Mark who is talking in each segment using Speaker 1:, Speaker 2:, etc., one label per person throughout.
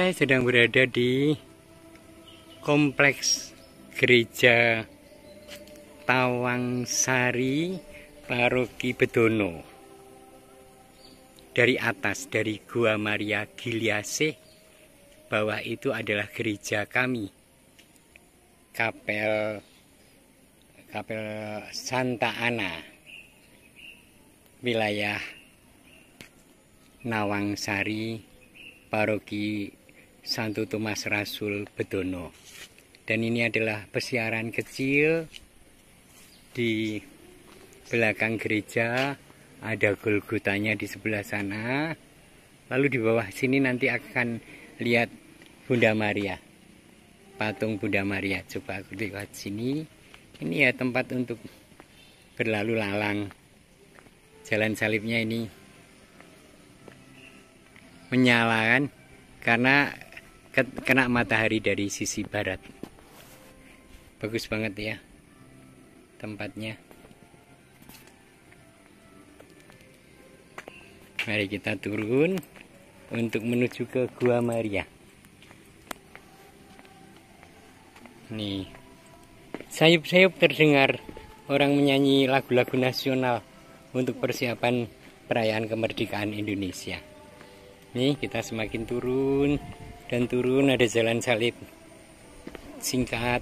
Speaker 1: Saya sedang berada di kompleks gereja Tawangsari, Paroki Bedono. Dari atas, dari Gua Maria Giliasih, bawah itu adalah gereja kami, Kapel Santa Ana, wilayah Nawangsari, Paroki Santo Thomas Rasul Bedono. Dan ini adalah pesiaran kecil. Di belakang gereja ada Golgotanya di sebelah sana. Lalu di bawah sini nanti akan lihat Bunda Maria, patung Bunda Maria. Coba aku lihat sini. Ini ya tempat untuk berlalu lalang. Jalan salibnya ini menyala kan, karena kena matahari dari sisi barat. Bagus banget ya tempatnya. Mari kita turun untuk menuju ke Gua Maria. Nih, sayup-sayup terdengar orang menyanyi lagu-lagu nasional untuk persiapan perayaan kemerdekaan Indonesia. Nih, kita semakin turun dan turun, ada jalan salib singkat.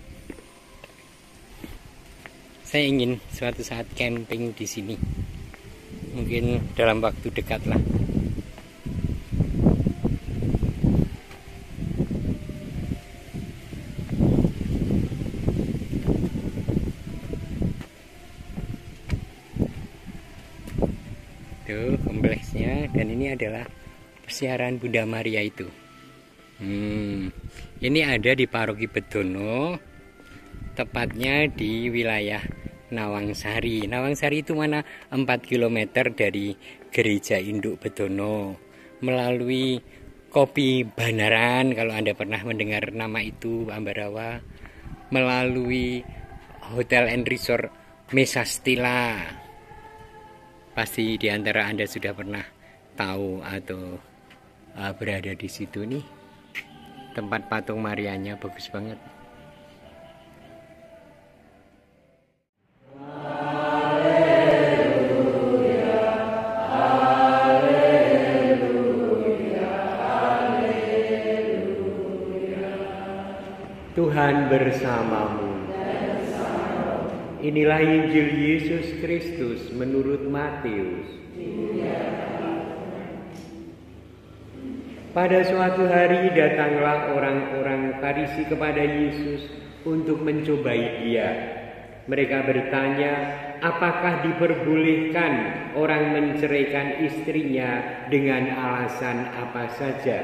Speaker 1: Saya ingin suatu saat camping di sini. Mungkin dalam waktu dekat lah. Tuh kompleksnya, dan ini adalah pesiaran Bunda Maria itu. Ini ada di Paroki Bedono, tepatnya di wilayah Nawangsari. Nawangsari itu mana 4 km dari gereja induk Bedono, melalui Kopi Banaran, kalau Anda pernah mendengar nama itu, Ambarawa, melalui Hotel and Resort Mesastila. Pasti di antara Anda sudah pernah tahu atau berada di situ nih. Tempat patung Marianya bagus banget. Tuhan bersamamu. Inilah Injil Yesus Kristus menurut Matius. Pada suatu hari datanglah orang-orang Farisi kepada Yesus untuk mencobai Dia. Mereka bertanya, apakah diperbolehkan orang menceraikan istrinya dengan alasan apa saja?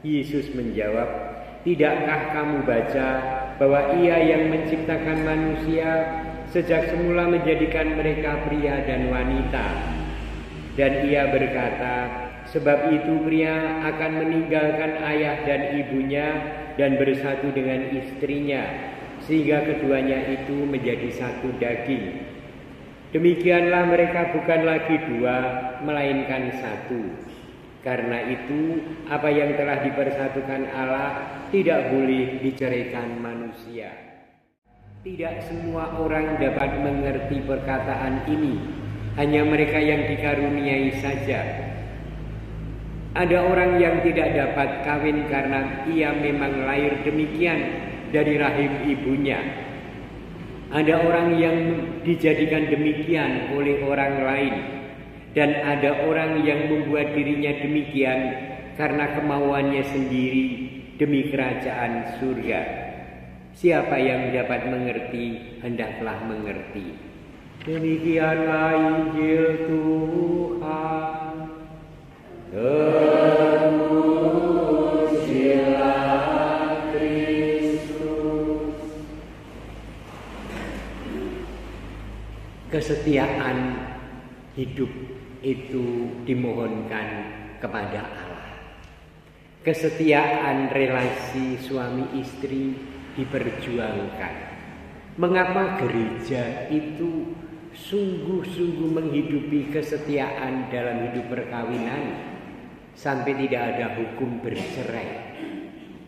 Speaker 1: Yesus menjawab, tidakkah kamu baca bahwa Ia yang menciptakan manusia sejak semula menjadikan mereka pria dan wanita? Dan Ia berkata, sebab itu pria akan meninggalkan ayah dan ibunya dan bersatu dengan istrinya, sehingga keduanya itu menjadi satu daging. Demikianlah mereka bukan lagi dua, melainkan satu. Karena itu, apa yang telah dipersatukan Allah tidak boleh diceraikan manusia. Tidak semua orang dapat mengerti perkataan ini, hanya mereka yang dikaruniai saja. Ada orang yang tidak dapat kawin karena ia memang lahir demikian dari rahim ibunya. Ada orang yang dijadikan demikian oleh orang lain. Dan ada orang yang membuat dirinya demikian karena kemauannya sendiri demi kerajaan surga. Siapa yang dapat mengerti, hendaklah mengerti. Demikianlah Injil Tuhan. Terpujilah Kristus. Kesetiaan hidup itu dimohonkan kepada Allah. Kesetiaan relasi suami istri diperjuangkan. Mengapa gereja itu sungguh-sungguh menghidupi kesetiaan dalam hidup perkawinan sampai tidak ada hukum bercerai?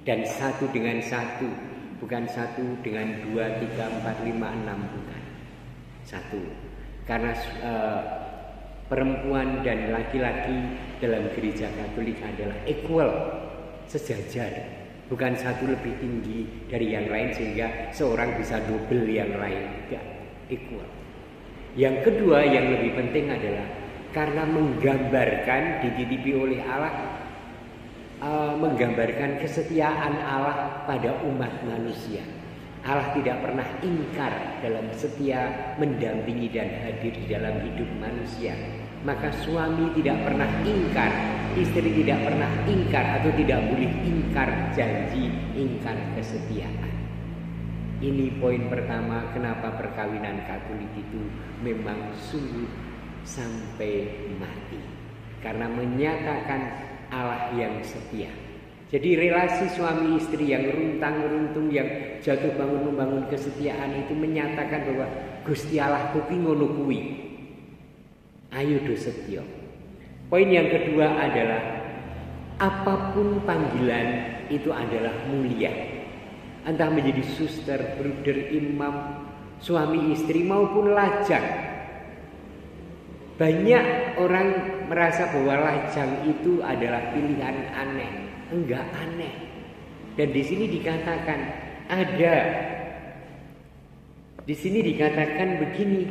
Speaker 1: dan satu dengan satu, bukan satu dengan 2, 3, 4, 5, 6, bukan. Satu. Karena perempuan dan laki-laki dalam gereja Katolik adalah equal, sejajar, bukan satu lebih tinggi dari yang lain sehingga seorang bisa double yang lain, tidak, equal. Yang kedua yang lebih penting adalah karena menggambarkan, dititipi oleh Allah, menggambarkan kesetiaan Allah pada umat manusia. Allah tidak pernah ingkar dalam setia mendampingi dan hadir di dalam hidup manusia. Maka suami tidak pernah ingkar, istri tidak pernah ingkar atau tidak boleh ingkar janji, ingkar kesetiaan. Ini poin pertama kenapa perkawinan Katolik itu memang sungguh sampai mati. Karena menyatakan Allah yang setia. Jadi relasi suami istri yang runtang-runtung, yang jatuh bangun membangun kesetiaan itu menyatakan bahwa Gusti Allah kuwi ngono kuwi. Ayo do setya. Poin yang kedua adalah apapun panggilan itu adalah mulia. Entah menjadi suster, bruder, imam, suami istri maupun lajang. Banyak orang merasa bahwa lajang itu adalah pilihan aneh. Enggak aneh. Dan di sini dikatakan ada. Di sini dikatakan begini.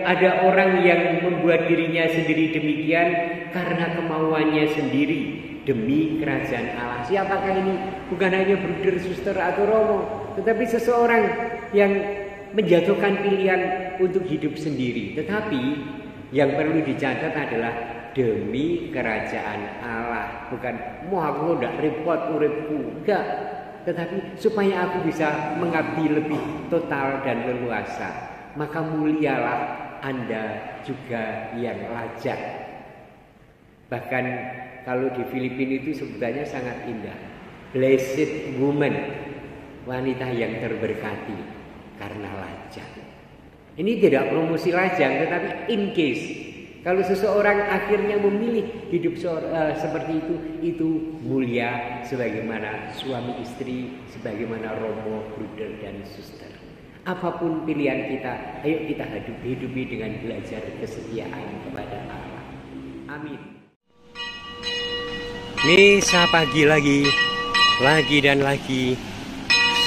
Speaker 1: Ada orang yang membuat dirinya sendiri demikian karena kemauannya sendiri demi kerajaan Allah. Siapakah ini? Bukan hanya bruder, suster atau romo, tetapi seseorang yang menjatuhkan pilihan untuk hidup sendiri. Tetapi yang perlu dicatat adalah demi kerajaan Allah. Bukan mau aku ndak repot uripku, enggak. Tetapi supaya aku bisa mengabdi lebih total dan leluasa. Maka mulialah Anda juga yang lajang. Bahkan kalau di Filipina itu sebutannya sangat indah. Blessed woman, wanita yang terberkati karena lajang. Ini tidak promosi lajang, tetapi in case kalau seseorang akhirnya memilih hidup seperti itu mulia sebagaimana suami istri, sebagaimana romo, bruder dan suster. Apapun pilihan kita, ayo kita hidupi dengan belajar kesetiaan kepada Allah. Amin. Misa pagi lagi dan lagi.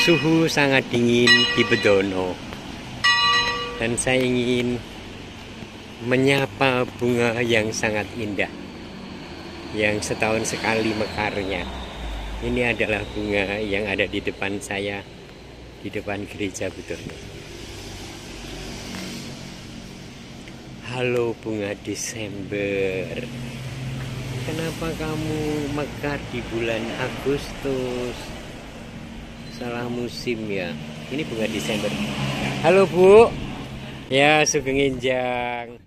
Speaker 1: Suhu sangat dingin di Bedono. Dan saya ingin menyapa bunga yang sangat indah yang setahun sekali mekarnya. Ini adalah bunga yang ada di depan saya, di depan gereja Bedono. Halo bunga Desember, kenapa kamu mekar di bulan Agustus? Salah musim ya. Ini bunga Desember. Halo Bu. Ya, sugeng enjang.